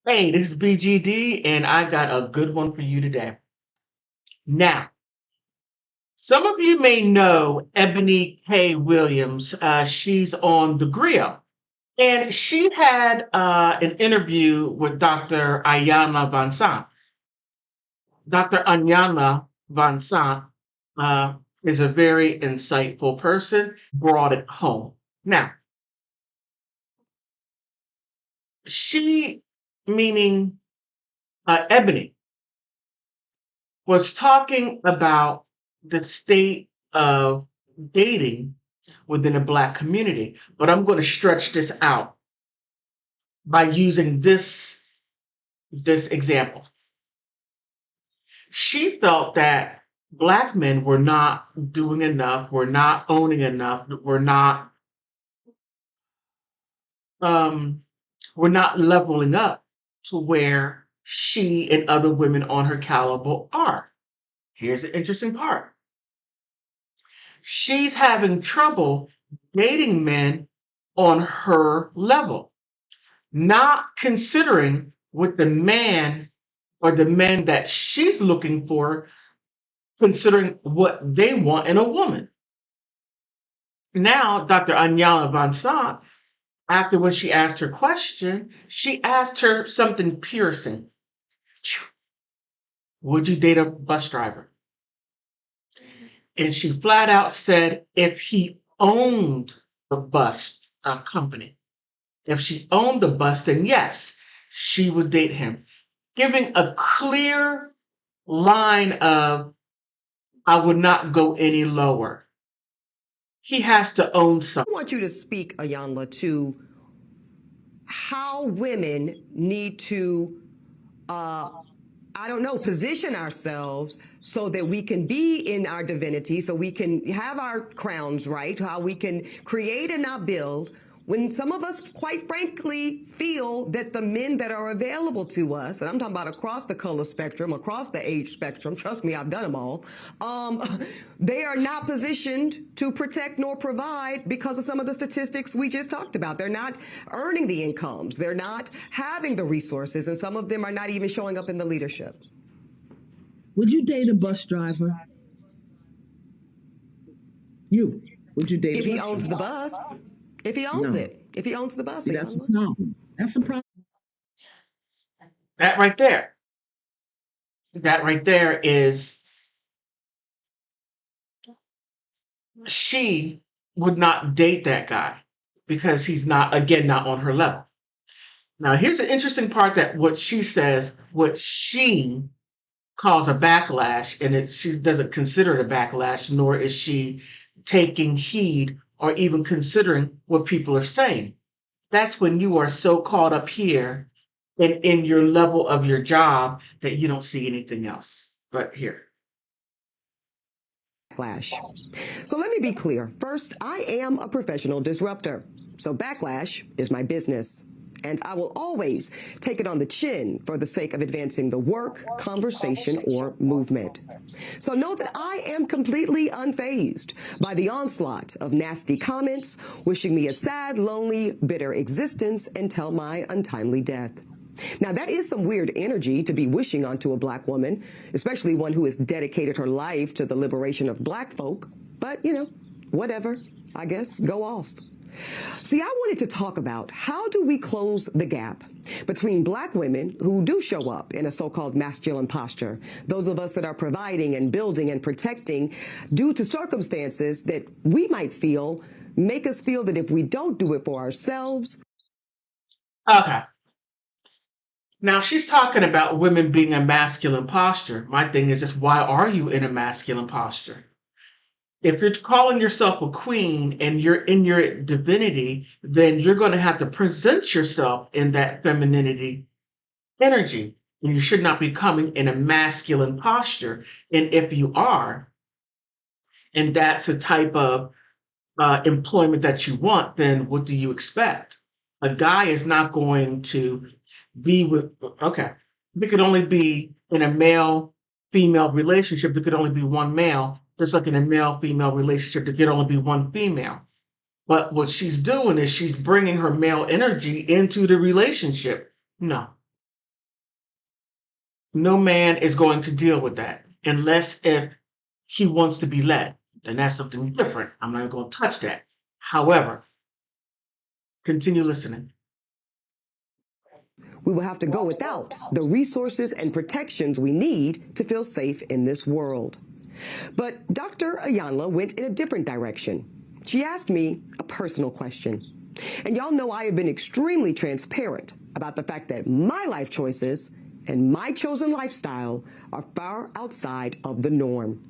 Hey, this is BGD, and I got a good one for you today. Now, some of you may know Ebony K. Williams. She's on The Grill, and she had an interview with Dr. Ayana Van Sant. Dr. Ayana Van Sant uh, is a very insightful person, brought it home. Now, she, meaning Ebony, was talking about the state of dating within the Black community. But I'm going to stretch this out by using this example. She felt that Black men were not doing enough, were not owning enough, um, were not leveling up to where she and other women on her caliber are. Here's the interesting part. She's having trouble dating men on her level, not considering what the man or the men that she's looking for, considering what they want in a woman. Now, Dr. Anyala Van Sant, after when she asked her question, she asked her something piercing. Would you date a bus driver? And she flat out said if he owned the bus company. If she owned the bus, then yes, she would date him, giving a clear line of, I would not go any lower. He has to own I something. want you to speak, Ayanla, to how women need to, I don't know, position ourselves so that we can be in our divinity, so we can have our crowns right, how we can create and not build. When some of us, quite frankly, feel that the men that are available to us, and I'm talking about across the color spectrum, across the age spectrum, trust me, I've done them all, they are not positioned to protect nor provide because of some of the statistics we just talked about. They're not earning the incomes. They're not having the resources, and some of them are not even showing up in the leadership. Would you date a bus driver? Would you date If a he bus owns the driver? bus, if he owns No. it, if he owns the bus, See, that's a Ayanla. problem. That's a problem. That right there. That right there is, she would not date that guy because he's not, again, not on her level. Now, here's an interesting part, that what she says, what she calls a backlash, and she doesn't consider it a backlash, nor is she taking heed or even considering what people are saying. That's when you are so caught up here in your level of your job that you don't see anything else but here. Backlash. So let me be clear. First, I am a professional disruptor. So backlash is my business. And I will always take it on the chin for the sake of advancing the work, conversation, or movement. So know that I am completely unfazed by the onslaught of nasty comments, wishing me a sad, lonely, bitter existence until my untimely death. Now, that is some weird energy to be wishing onto a Black woman, especially one who has dedicated her life to the liberation of Black folk. But, whatever, I guess, go off. See, I wanted to talk about how do we close the gap between Black women who do show up in a so-called masculine posture, those of us that are providing and building and protecting due to circumstances that we might feel make us feel that if we don't do it for ourselves. Okay. Now she's talking about women being a masculine posture. My thing is just, why are you in a masculine posture? If you're calling yourself a queen and you're in your divinity, then you're going to have to present yourself in that femininity energy. And you should not be coming in a masculine posture. And if you are, and that's a type of employment that you want, then what do you expect? A guy is not going to be with, okay, we could only be in a male female relationship. There could only be one male, just like in a male female relationship, there could only be one female. But what she's doing is she's bringing her male energy into the relationship. No, No man is going to deal with that unless if he wants to be led. And that's something different. I'm not going to touch that. However, continue listening. We will have to go without the resources and protections we need to feel safe in this world. But Dr. Ayanla went in a different direction. She asked me a personal question. And y'all know I have been extremely transparent about the fact that my life choices and my chosen lifestyle are far outside of the norm.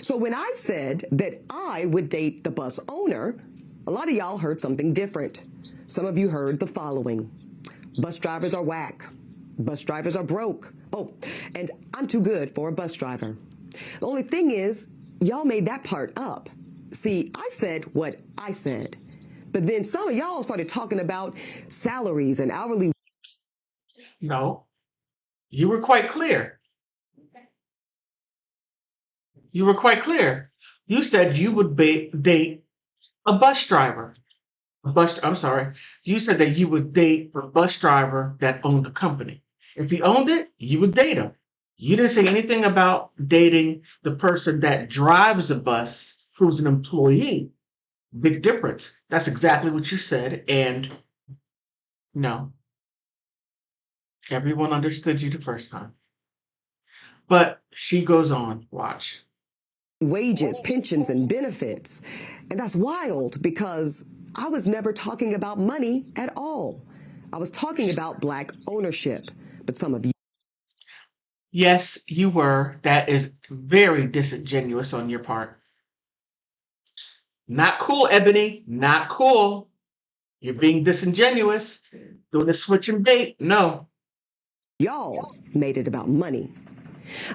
So when I said that I would date the bus owner, a lot of y'all heard something different. Some of you heard the following. Bus drivers are whack. Bus drivers are broke. Oh, and I'm too good for a bus driver. The only thing is, y'all made that part up. See, I said what I said. But then some of y'all started talking about salaries and hourly. No, you were quite clear. You were quite clear. You said you would date a bus driver. I'm sorry. You said that you would date a bus driver that owned a company. If he owned it, you would date him. You didn't say anything about dating the person that drives a bus who's an employee. Big difference. That's exactly what you said. And no, everyone understood you the first time. But she goes on. Watch. Wages, pensions, and benefits. And that's wild because I was never talking about money at all. I was talking about Black ownership. But some of you. Yes, you were. That is very disingenuous on your part. Not cool, Ebony. Not cool. You're being disingenuous. Doing the switch and bait. No. Y'all made it about money.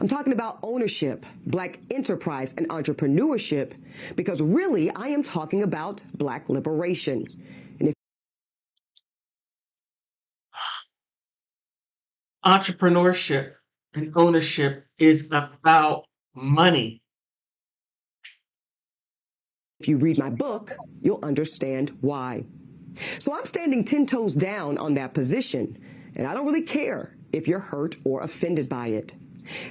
I'm talking about ownership, Black enterprise, and entrepreneurship because really I am talking about Black liberation. And if Entrepreneurship and ownership is about money. If you read my book, you'll understand why. So I'm standing 10 toes down on that position, and I don't really care if you're hurt or offended by it.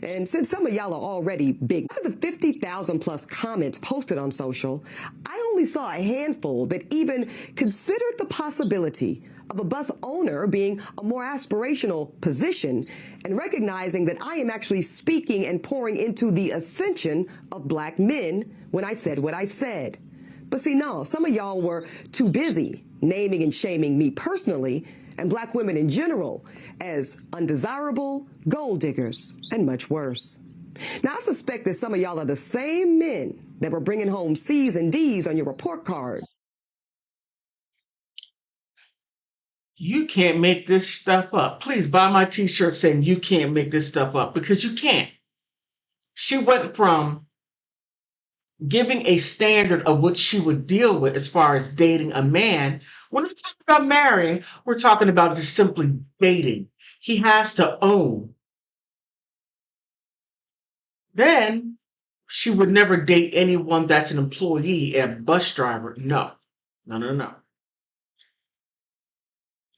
And since some of y'all are already big, out of the 50,000 plus comments posted on social, I only saw a handful that even considered the possibility of a bus owner being a more aspirational position and recognizing that I am actually speaking and pouring into the ascension of Black men when I said what I said. But see, no, some of y'all were too busy naming and shaming me personally and Black women in general as undesirable, gold diggers, and much worse. Now, I suspect that some of y'all are the same men that were bringing home C's and D's on your report card. You can't make this stuff up. Please buy my t-shirt saying you can't make this stuff up because you can't. She went from giving a standard of what she would deal with as far as dating a man. When we're talking about marrying, we're talking about just simply dating. He has to own. Then she would never date anyone that's an employee, a bus driver. No, no, no, no.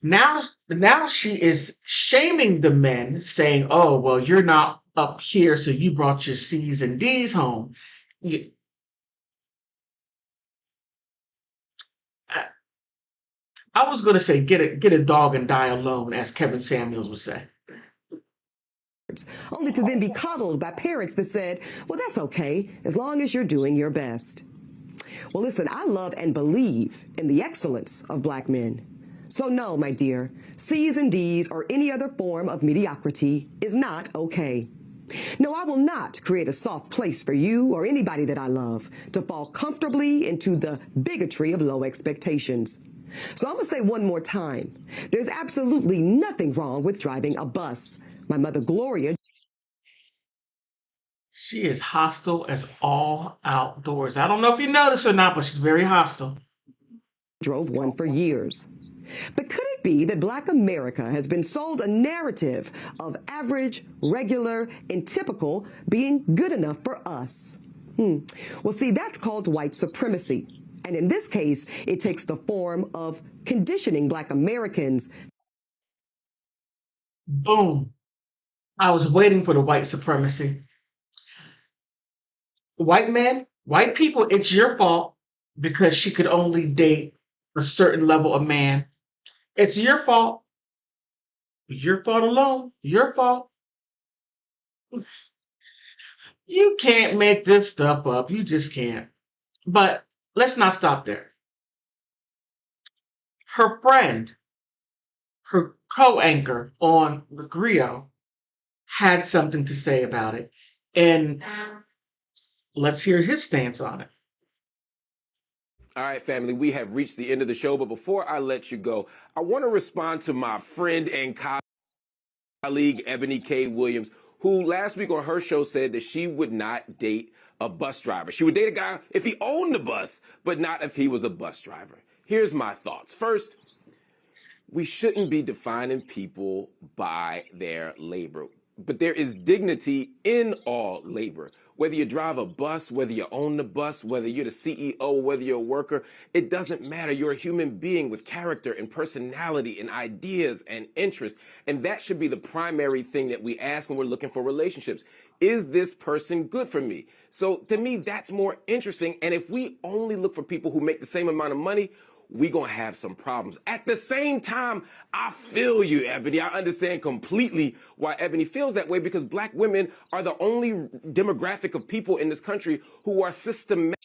Now she is shaming the men, saying, "Oh, well, you're not up here, so you brought your C's and D's home." I was going to say, get a dog and die alone, as Kevin Samuels would say. Only to then be coddled by parents that said, well, that's okay, as long as you're doing your best. Well, listen, I love and believe in the excellence of Black men. So no, my dear, C's and D's or any other form of mediocrity is not okay. No, I will not create a soft place for you or anybody that I love to fall comfortably into the bigotry of low expectations. So I'm going to say one more time, there's absolutely nothing wrong with driving a bus. My mother, Gloria. She is hostile as all outdoors. I don't know if you noticed or not, but she's very hostile. Drove one for years. But could it be that Black America has been sold a narrative of average, regular, and typical being good enough for us? Well, see, that's called white supremacy. And in this case, it takes the form of conditioning Black Americans. Boom. I was waiting for the white supremacy. White men, white people, it's your fault because she could only date a certain level of man. It's your fault. Your fault alone. Your fault. You can't make this stuff up. You just can't. But let's not stop there. Her friend, her co-anchor on the Griot, had something to say about it. And let's hear his stance on it. All right, family, we have reached the end of the show. But before I let you go, I want to respond to my friend and colleague, Eboni K. Williams, who last week on her show said that she would not date a bus driver. She would date a guy if he owned the bus, but not if he was a bus driver. Here's my thoughts. First, we shouldn't be defining people by their labor, but there is dignity in all labor. Whether you drive a bus, whether you own the bus, whether you're the CEO, whether you're a worker, it doesn't matter. You're a human being with character and personality and ideas and interests. And that should be the primary thing that we ask when we're looking for relationships. Is this person good for me? So to me, that's more interesting. And if we only look for people who make the same amount of money, we're going to have some problems. At the same time, I feel you, Eboni. I understand completely why Eboni feels that way, because black women are the only demographic of people in this country who are systematic.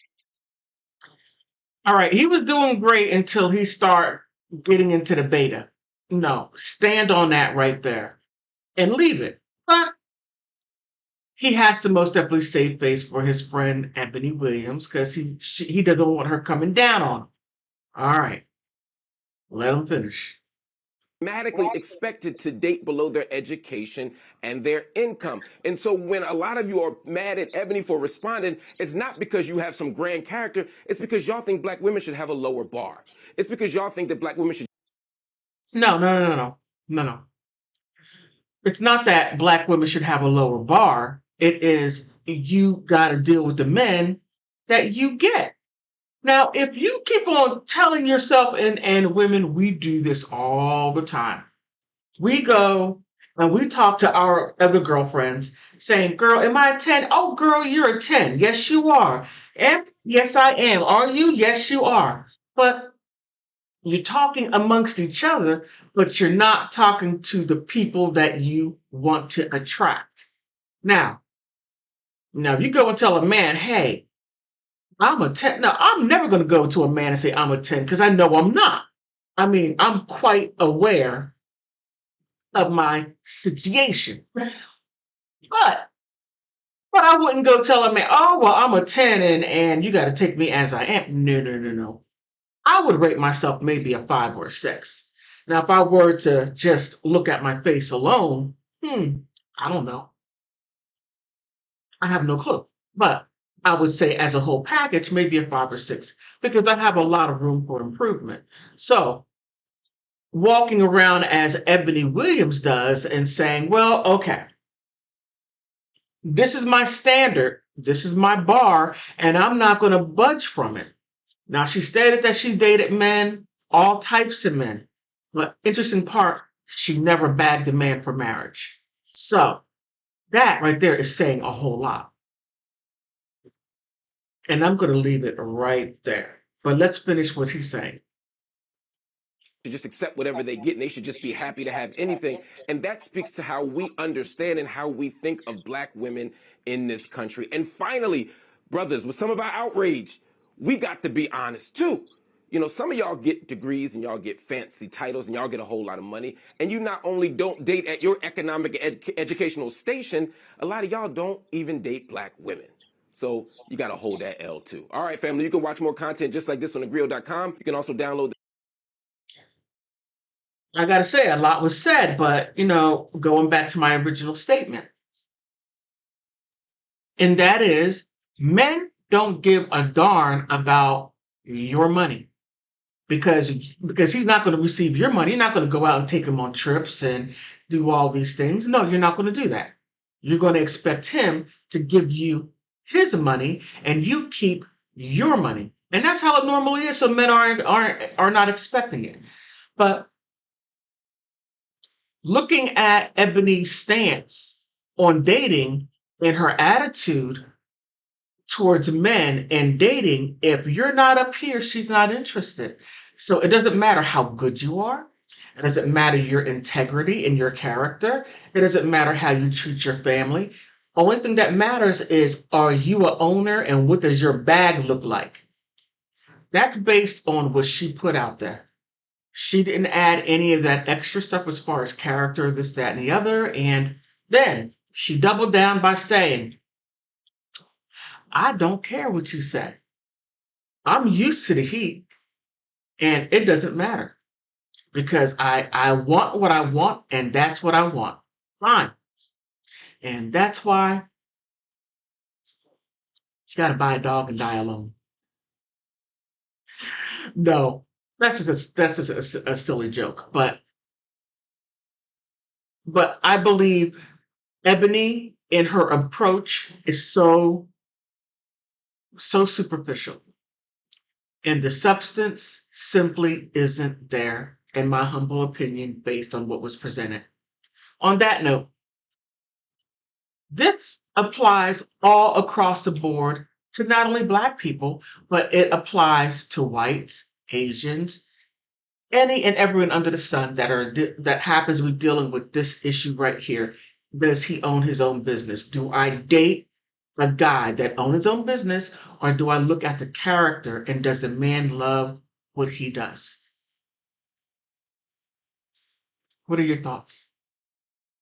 All right, he was doing great until he started getting into the beta. No, stand on that right there and leave it. But he has to most definitely save face for his friend Eboni Williams because he doesn't want her coming down on him. All right, let him finish. Automatically expected to date below their education and their income. And so when a lot of you are mad at Eboni for responding, it's not because you have some grand character. It's because y'all think black women should have a lower bar. It's because y'all think that black women should. No. It's not that black women should have a lower bar. It is you got to deal with the men that you get. Now, if you keep on telling yourself and women, we do this all the time. We go and we talk to our other girlfriends saying, girl, am I a 10? Oh, girl, you're a 10. Yes, you are. And yes, I am. Are you? Yes, you are. But you're talking amongst each other, but you're not talking to the people that you want to attract. Now, if you go and tell a man, hey, I'm a 10. Now, I'm never going to go to a man and say I'm a 10 because I know I'm not. I mean, I'm quite aware of my situation. But I wouldn't go tell a man, oh, well, I'm a 10 and you got to take me as I am. No. I would rate myself maybe a 5 or a 6. Now, if I were to just look at my face alone, I don't know. I have no clue. But I would say as a whole package, maybe a 5 or 6, because I have a lot of room for improvement. So walking around as Eboni Williams does and saying, well, okay, this is my standard, this is my bar, and I'm not going to budge from it. Now, she stated that she dated men, all types of men. But interesting part, she never bagged a man for marriage. So that right there is saying a whole lot. And I'm going to leave it right there. But let's finish what he's saying. To just accept whatever they get, and they should just be happy to have anything. And that speaks to how we understand and how we think of black women in this country. And finally, brothers, with some of our outrage, we got to be honest too. You know, some of y'all get degrees and y'all get fancy titles and y'all get a whole lot of money. And you not only don't date at your economic educational station, a lot of y'all don't even date black women. So you got to hold that L too. All right, family, you can watch more content just like this on thegrio.com. You can also download I got to say, a lot was said, but, going back to my original statement. And that is, men don't give a darn about your money because he's not going to receive your money. You're not going to go out and take him on trips and do all these things. No, you're not going to do that. You're going to expect him to give you his money and you keep your money. And that's how it normally is. So men are not expecting it. But looking at Eboni's stance on dating and her attitude towards men and dating. If you're not up here, she's not interested. So it doesn't matter how good you are. It doesn't matter your integrity and your character. It doesn't matter how you treat your family. Only thing that matters is, are you a owner and what does your bag look like? That's based on what she put out there. She didn't add any of that extra stuff as far as character, this, that, and the other. And then she doubled down by saying, I don't care what you say. I'm used to the heat and it doesn't matter because I want what I want and that's what I want. Fine. And that's why you got to buy a dog and die alone. No, that's just a silly joke. But I believe Ebony in her approach is so superficial. And the substance simply isn't there, in my humble opinion, based on what was presented. On that note, this applies all across the board to not only Black people, but it applies to whites, Asians, any and everyone under the sun that happens to be dealing with this issue right here. Does he own his own business? Do I date a guy that owns his own business, or do I look at the character and does the man love what he does? What are your thoughts?